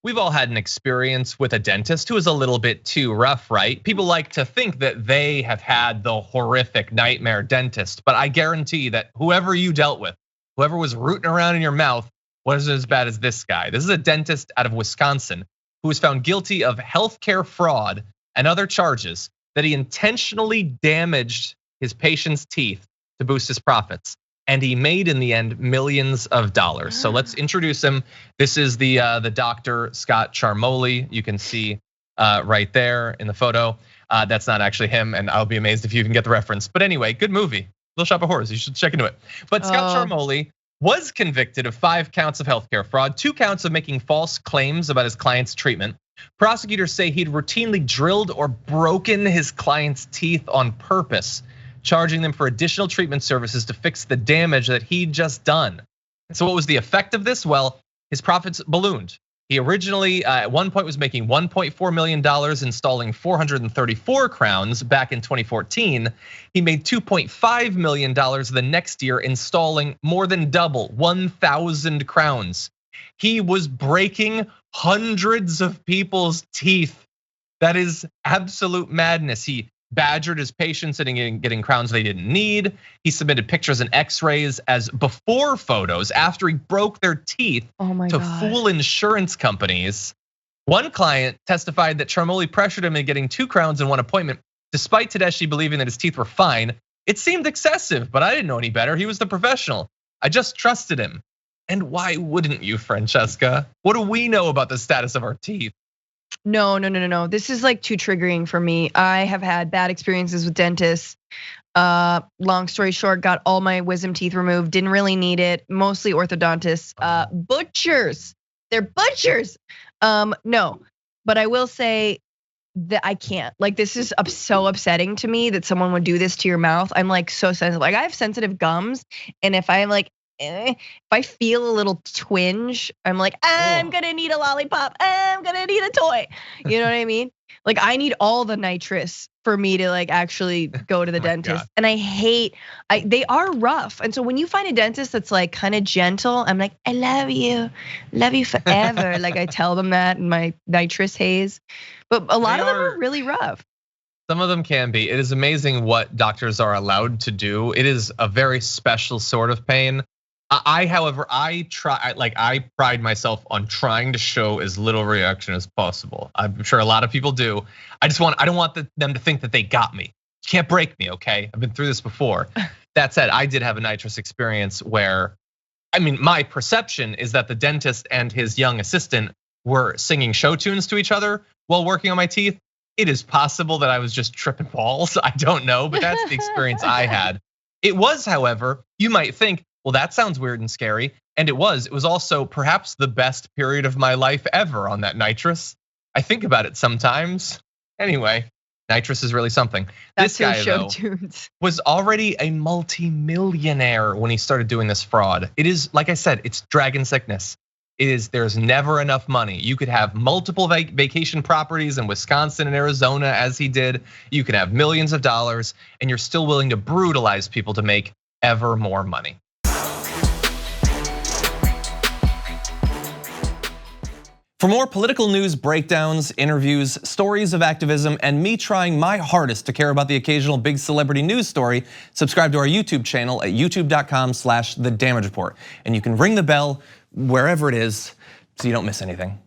We've all had an experience with a dentist who is a little bit too rough, right? People like to think that they have had the horrific nightmare dentist, but I guarantee that whoever you dealt with, whoever was rooting around in your mouth, wasn't as bad as this guy. This is a dentist out of Wisconsin who was found guilty of healthcare fraud and other charges that he intentionally damaged his patient's teeth to boost his profits. And he made, in the end, millions of dollars. So let's introduce him. This is the Dr. Scott Charmoli. You can see right there in the photo. That's not actually him, and I'll be amazed if you can get the reference. But anyway, good movie, Little Shop of Horrors. You should check into it. But Scott Charmoli was convicted of 5 counts of healthcare fraud, 2 counts of making false claims about his client's treatment. Prosecutors say he'd routinely drilled or broken his client's teeth on purpose, charging them for additional treatment services to fix the damage that he'd just done. So what was the effect of this? Well, his profits ballooned. He originally at one point was making $1.4 million installing 434 crowns back in 2014. He made $2.5 million the next year installing more than double, 1,000 crowns. He was breaking hundreds of people's teeth. That is absolute madness. He badgered his patients and getting crowns they didn't need. He submitted pictures and x-rays as before photos after he broke their teeth to fool insurance companies. One client testified that Charmoli pressured him into getting 2 crowns in one appointment, despite Tedeschi believing that his teeth were fine. It seemed excessive, but I didn't know any better. He was the professional. I just trusted him. And why wouldn't you, Francesca? What do we know about the status of our teeth? No. This is like too triggering for me. I have had bad experiences with dentists. Long story short, got all my wisdom teeth removed. Didn't really need it. Mostly orthodontists. Butchers. They're butchers. No, but I will say that I can't. Like, this is so upsetting to me that someone would do this to your mouth. I'm like so sensitive. Like, I have sensitive gums, and if I feel a little twinge, I'm like, I'm gonna need a lollipop. I'm gonna need a toy. You know what I mean? Like, I need all the nitrous for me to like actually go to the dentist. God. And I hate, they are rough. And so when you find a dentist that's like kind of gentle, I'm like, I love you forever. Like, I tell them that in my nitrous haze. But a lot of them are really rough. Some of them can be. It is amazing what doctors are allowed to do. It is a very special sort of pain. However, I pride myself on trying to show as little reaction as possible. I'm sure a lot of people do. I don't want them to think that they got me. You can't break me, okay? I've been through this before. That said, I did have a nitrous experience where, my perception is that the dentist and his young assistant were singing show tunes to each other while working on my teeth. It is possible that I was just tripping balls. I don't know, but that's the experience I had. It was, however, you might think, well, that sounds weird and scary. And it was also perhaps the best period of my life ever on that nitrous. I think about it sometimes. Anyway, nitrous is really something. This guy, though, was already a multi-millionaire when he started doing this fraud. It is, like I said, it's dragon sickness. There's never enough money. You could have multiple vacation properties in Wisconsin and Arizona, as he did. You could have millions of dollars, and you're still willing to brutalize people to make ever more money. For more political news breakdowns, interviews, stories of activism, and me trying my hardest to care about the occasional big celebrity news story, subscribe to our YouTube channel at youtube.com/thedamagereport. And you can ring the bell wherever it is so you don't miss anything.